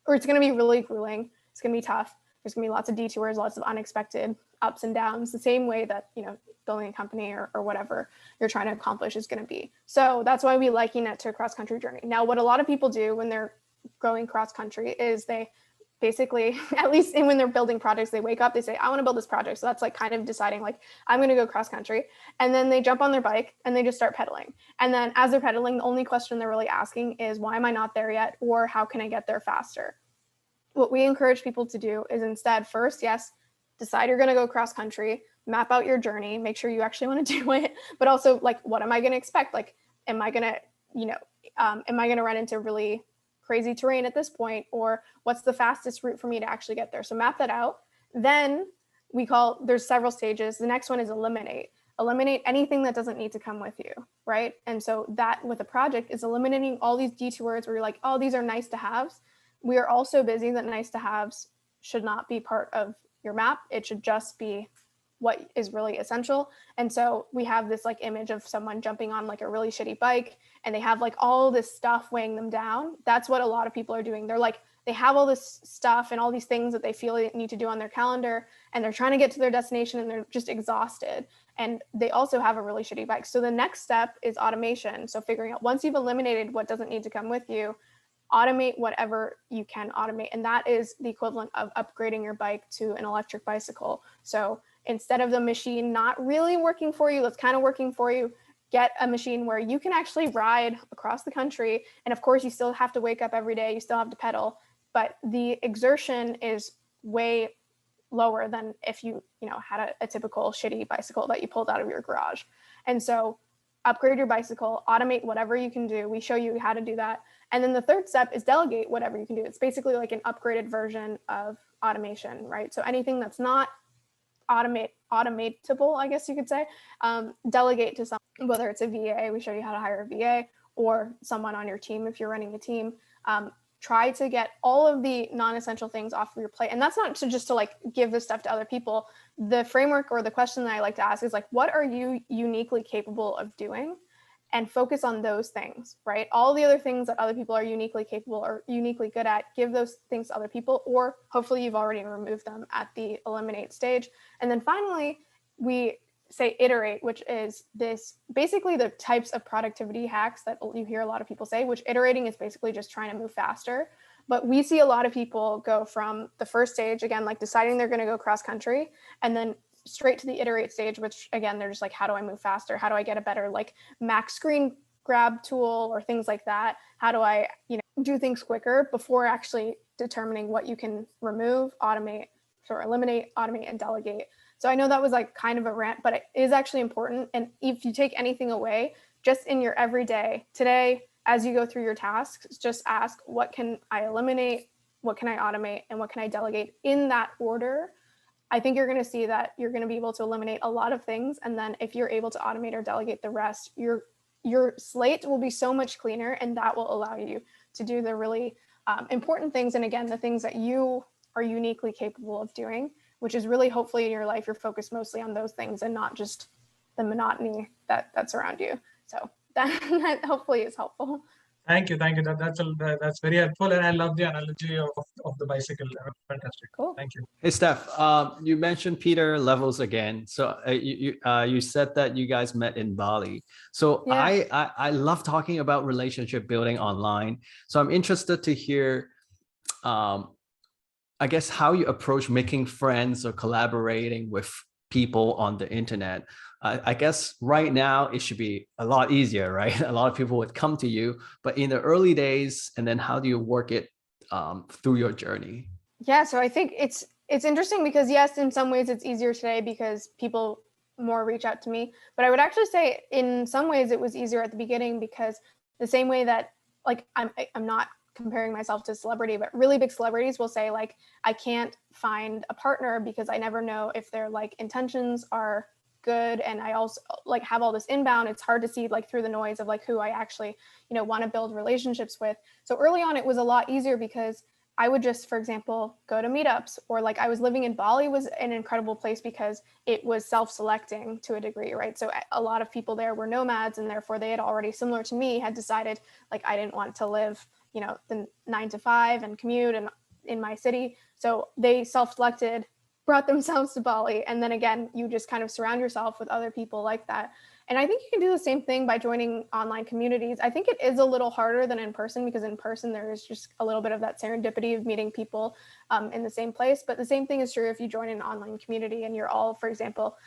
it's going to be really grueling. It's going to be tough. There's going to be lots of detours, lots of unexpected ups and downs, the same way that, building a company or whatever you're trying to accomplish is going to be. So that's why we liken it to a cross-country journey. Now, what a lot of people do when they're going cross-country is they basically, at least when they're building projects, they wake up, they say, I want to build this project. So that's like kind of deciding like, I'm going to go cross-country. And then they jump on their bike and they just start pedaling. And then as they're pedaling, the only question they're really asking is, why am I not there yet? Or how can I get there faster? What we encourage people to do is instead, first, yes, decide you're going to go cross-country, map out your journey, make sure you actually want to do it, but also like, what am I going to expect? Like, am I going to run into really crazy terrain at this point? Or what's the fastest route for me to actually get there? So map that out. Then there's several stages. The next one is eliminate. eliminate anything that doesn't need to come with you, right? And so that with a project is eliminating all these detours where you're like, oh, these are nice to haves. We are all so busy that nice to haves should not be part of your map. It should just be what is really essential. And so we have this like image of someone jumping on like a really shitty bike and they have like all this stuff weighing them down. That's what a lot of people are doing. They're like, they have all this stuff and all these things that they feel they need to do on their calendar, and they're trying to get to their destination and they're just exhausted. And they also have a really shitty bike. So the next step is automation. So figuring out, once you've eliminated what doesn't need to come with you, automate whatever you can automate. And that is the equivalent of upgrading your bike to an electric bicycle. So instead of the machine not really working for you, that's kind of working for you, get a machine where you can actually ride across the country. And of course, you still have to wake up every day, you still have to pedal, but the exertion is way lower than if you had a typical shitty bicycle that you pulled out of your garage. And so upgrade your bicycle, automate whatever you can do. We show you how to do that. And then the third step is delegate whatever you can do. It's basically like an upgraded version of automation, right? So anything that's not automatable, I guess you could say, delegate to someone, whether it's a VA, we show you how to hire a VA, or someone on your team if you're running a team. Try to get all of the non-essential things off of your plate. And that's not just to like give this stuff to other people. The framework or the question that I like to ask is like, what are you uniquely capable of doing? And focus on those things, right? All the other things that other people are uniquely capable or uniquely good at, give those things to other people, or hopefully you've already removed them at the eliminate stage. And then finally, we say iterate, which is this basically the types of productivity hacks that you hear a lot of people say, which iterating is basically just trying to move faster. But we see a lot of people go from the first stage, again, like deciding they're going to go cross country, and then straight to the iterate stage, which again, they're just like, how do I move faster? How do I get a better like Mac screen grab tool or things like that? How do I, do things quicker before actually determining what you can remove, automate, or eliminate, automate, and delegate. So I know that was like kind of a rant, but it is actually important. And if you take anything away, just in your everyday today, as you go through your tasks, just ask, what can I eliminate? What can I automate? And what can I delegate in that order? I think you're going to see that you're going to be able to eliminate a lot of things. And then if you're able to automate or delegate the rest, your slate will be so much cleaner, and that will allow you to do the really important things. And again, the things that you are uniquely capable of doing, which is really hopefully in your life, you're focused mostly on those things and not just the monotony that's around you. So that hopefully is helpful. Thank you. That's very helpful, and I love the analogy of the bicycle. Fantastic. Cool. Thank you. Hey, Steph, you mentioned Peter Levels again. So you said that you guys met in Bali. So yeah. I love talking about relationship building online. So I'm interested to hear, I guess, how you approach making friends or collaborating with people on the internet. I guess right now it should be a lot easier, right? A lot of people would come to you, but in the early days, and then how do you work it through your journey? Yeah, so I think it's interesting because yes, in some ways it's easier today because people more reach out to me. But I would actually say in some ways it was easier at the beginning because the same way that like I'm not comparing myself to a celebrity, but really big celebrities will say like, I can't find a partner because I never know if their like intentions are good. And I also like have all this inbound. It's hard to see like through the noise of like who I actually, want to build relationships with. So early on, it was a lot easier because I would just, for example, go to meetups, or like I was living in Bali was an incredible place because it was self-selecting to a degree, right? So a lot of people there were nomads, and therefore they had already, similar to me, had decided like I didn't want to live, the 9 to 5 and commute and in my city. So they self-selected, brought themselves to Bali. And then again, you just kind of surround yourself with other people like that. And I think you can do the same thing by joining online communities. I think it is a little harder than in person because in person, there is just a little bit of that serendipity of meeting people in the same place. But the same thing is true if you join an online community and you're all, for example,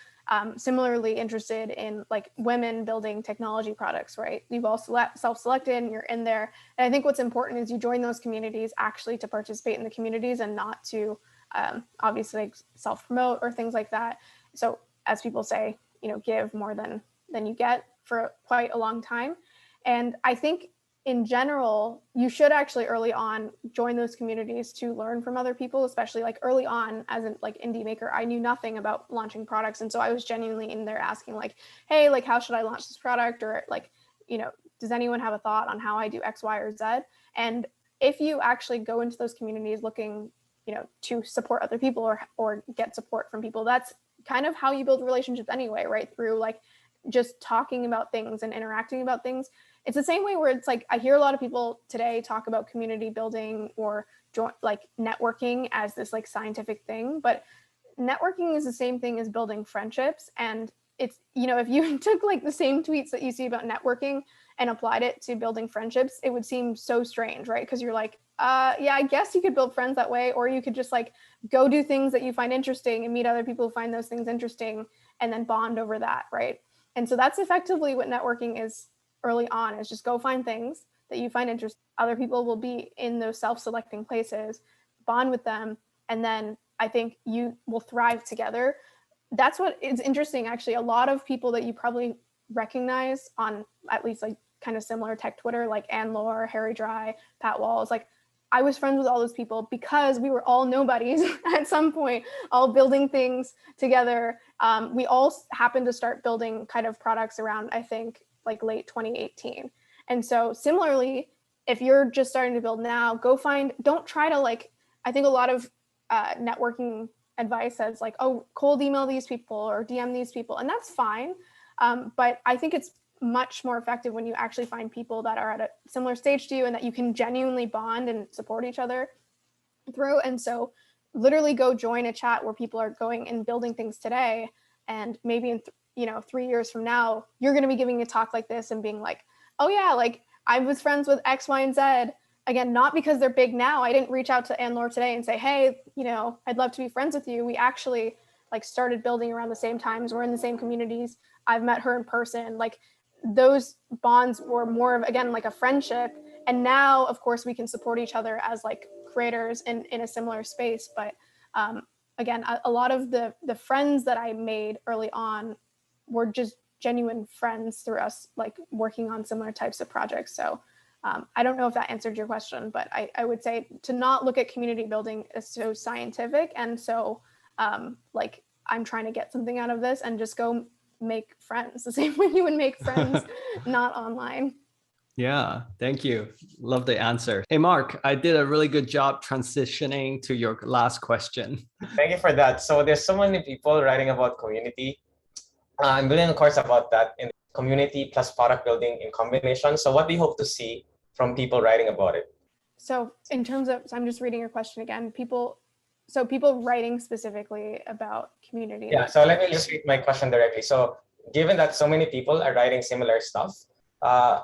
similarly interested in like women building technology products, right? You've all self-selected and you're in there. And I think what's important is you join those communities actually to participate in the communities and not to obviously like self-promote or things like that. So as people say, give more than you get for quite a long time. And I think in general, you should actually early on join those communities to learn from other people, especially like early on as an like indie maker. I knew nothing about launching products. And so I was genuinely in there asking like, hey, like, how should I launch this product? Or like, you know, does anyone have a thought on how I do X, Y, or Z? And if you actually go into those communities looking, you know, to support other people or get support from people, that's kind of how you build relationships anyway, right? Through like just talking about things and interacting about things. It's the same way where it's like, I hear a lot of people today talk about community building or like networking as this like scientific thing, but networking is the same thing as building friendships. And it's, you know, if you took like the same tweets that you see about networking and applied it to building friendships, it would seem so strange, right? Because you're like, yeah, I guess you could build friends that way, or you could just like go do things that you find interesting and meet other people who find those things interesting and then bond over that, right? And so that's effectively what networking is early on, is just go find things that you find interesting. Other people will be in those self-selecting places, bond with them, and then I think you will thrive together. That's what is interesting, actually. A lot of people that you probably recognize on at least like kind of similar tech Twitter, like Ann Lore, Harry Dry, Pat Walls, like I was friends with all those people because we were all nobodies at some point, all building things together. We all happened to start building kind of products around, I think, like late 2018. And so similarly, if you're just starting to build now, don't try to like, I think a lot of networking advice says like, oh, cold email these people or DM these people, and that's fine. But I think it's much more effective when you actually find people that are at a similar stage to you and that you can genuinely bond and support each other through. And so literally go join a chat where people are going and building things today. And maybe in 3 years from now, you're going to be giving a talk like this and being like, oh yeah, like I was friends with X, Y, and Z. Again, not because they're big now. I didn't reach out to Ann Lore today and say, hey, I'd love to be friends with you. We actually like started building around the same times. We're in the same communities. I've met her in person. Like those bonds were more of, again, like a friendship. And now, of course, we can support each other as like creators in a similar space. But again, a lot of the friends that I made early on were just genuine friends through us like working on similar types of projects. So I don't know if that answered your question, but I would say to not look at community building as so scientific and so like I'm trying to get something out of this, and just go make friends the same way you would make friends not online. Yeah, thank you. Love the answer. Hey, Mark, I did a really good job transitioning to your last question. Thank you for that. So there's so many people writing about community. I'm building a course about that in community plus product building in combination. So what do you hope to see from people writing about it? So in terms of, I'm just reading your question again, people writing specifically about community. Yeah, so let me just read my question directly. So given that so many people are writing similar stuff,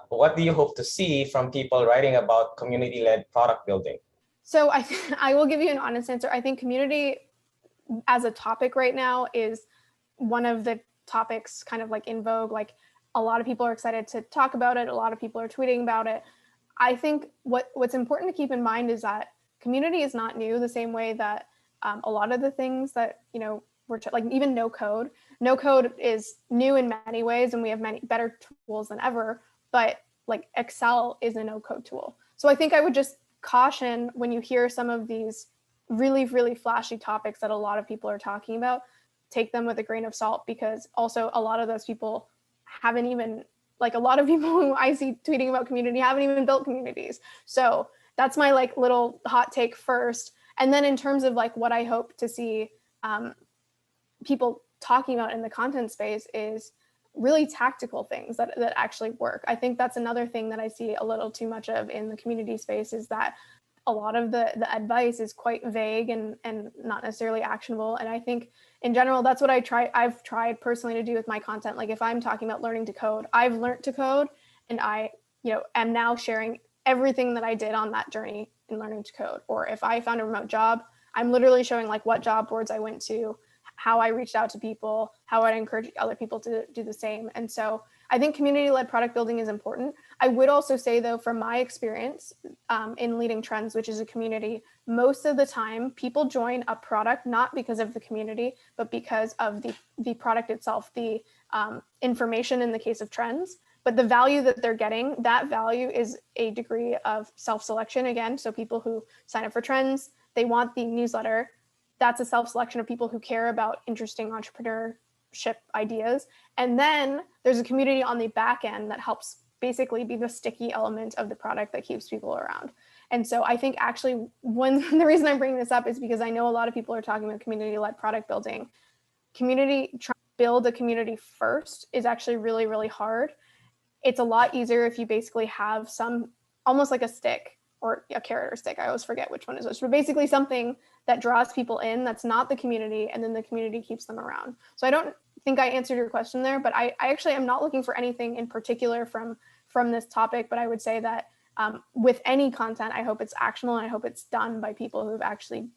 what do you hope to see from people writing about community-led product building? So I will give you an honest answer. I think community as a topic right now is one of the topics kind of like in vogue. Like a lot of people are excited to talk about it. A lot of people are tweeting about it. I think what's important to keep in mind is that community is not new, the same way that a lot of the things that, like even no code is new in many ways, and we have many better tools than ever, but like Excel is a no code tool. So I think I would just caution when you hear some of these really, really flashy topics that a lot of people are talking about, take them with a grain of salt, because also a lot of those people haven't even, like a lot of people who I see tweeting about community haven't even built communities. So that's my like little hot take first. And then in terms of like what I hope to see people talking about in the content space is really tactical things that actually work. I think that's another thing that I see a little too much of in the community space, is that a lot of the advice is quite vague and not necessarily actionable. And I think in general, that's what I've tried personally to do with my content. Like if I'm talking about learning to code, I've learned to code, and I, am now sharing everything that I did on that journey in learning to code. Or if I found a remote job, I'm literally showing like what job boards I went to, how I reached out to people, how I'd encourage other people to do the same. And so I think community-led product building is important. I would also say though, from my experience in Leading Trends, which is a community, most of the time people join a product not because of the community, but because of the product itself, the information in the case of Trends, but the value that they're getting, that value is a degree of self-selection again. So people who sign up for trends, they want the newsletter. That's a self-selection of people who care about interesting entrepreneurship ideas. And then there's a community on the back end that helps basically be the sticky element of the product that keeps people around. And so I think actually the reason I'm bringing this up is because I know a lot of people are talking about community-led product building. Trying to build a community first is actually really, really hard. It's a lot easier if you basically have some, almost like a stick or a carrot or stick. I always forget which one is which, but basically something that draws people in that's not the community, and then the community keeps them around. So I don't think I answered your question there, but I actually am not looking for anything in particular from this topic, but I would say that with any content, I hope it's actionable and I hope it's done by people who've actually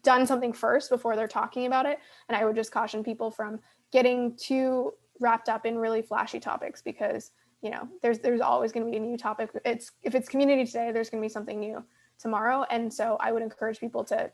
done something first before they're talking about it. And I would just caution people from getting too wrapped up in really flashy topics, because there's always going to be a new topic. If it's community today, there's going to be something new tomorrow. And so I would encourage people to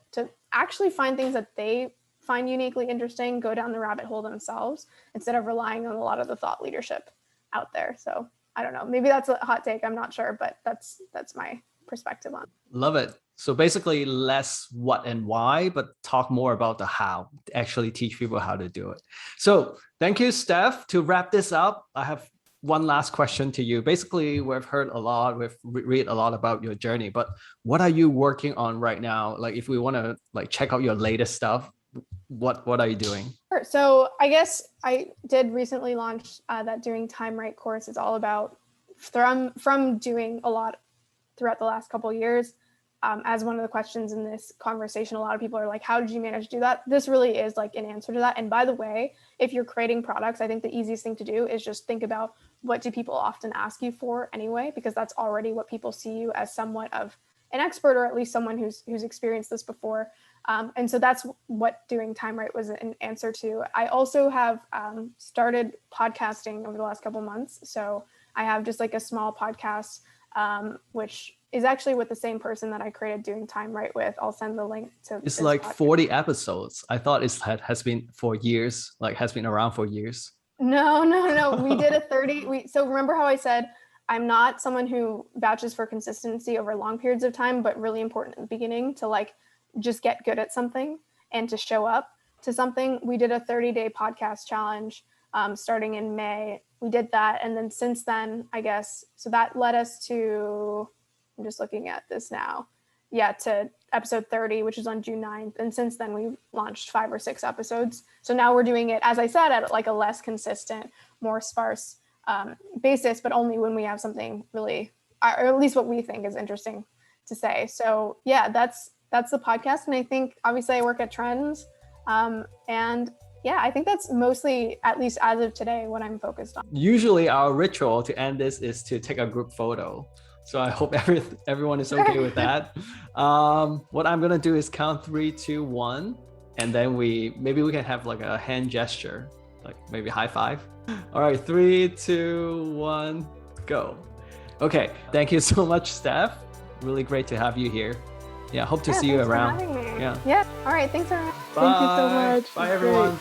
actually find things that they find uniquely interesting, go down the rabbit hole themselves, instead of relying on a lot of the thought leadership out there. So I don't know, maybe that's a hot take, I'm not sure, but that's my perspective on it. Love it. So basically less what and why, but talk more about the how, actually teach people how to do it. So thank you, Steph. To wrap this up, I have one last question to you. Basically, we've heard a lot, we've read a lot about your journey, but what are you working on right now? Like if we want to check out your latest stuff, what are you doing? Sure. So I guess I did recently launch that Doing Time Right course. It's all about from doing a lot throughout the last couple of years. As one of the questions in this conversation, a lot of people are like, how did you manage to do that? This really is like an answer to that. And by the way, if you're creating products, I think the easiest thing to do is just think about what do people often ask you for anyway, because that's already what people see you as, somewhat of an expert, or at least someone who's experienced this before. And so that's what Doing Time Right was an answer to. I also have started podcasting over the last couple months. So I have just like a small podcast, which is actually with the same person that I created Doing Time Right with. I'll send the link to. It's like podcast. 40 episodes. I thought has been for years, has been around for years. No. We did a 30. So remember how I said, I'm not someone who vouches for consistency over long periods of time, but really important at the beginning to just get good at something and to show up to something. We did a 30-day podcast challenge starting in May. We did that. And then since then, I guess, so that led us to, I'm just looking at this now. Yeah, to episode 30, which is on June 9th. And since then we've launched 5 or 6 episodes. So now we're doing it, as I said, at a less consistent, more sparse basis, but only when we have something really, or at least what we think is interesting to say. So yeah, that's the podcast. And I think obviously I work at Trends. And yeah, I think that's mostly, at least as of today, what I'm focused on. Usually our ritual to end this is to take a group photo. So I hope everyone is okay with that. What I'm gonna do is count 3, 2, 1, and then maybe we can have a hand gesture, maybe high five. All right, 3, 2, 1, go. Okay, thank you so much, Steph. Really great to have you here. Yeah, hope to see you around. Thanks for having me. Yeah. Yeah. All right. Thanks for having me. Bye. Thank you so much. Bye, everyone.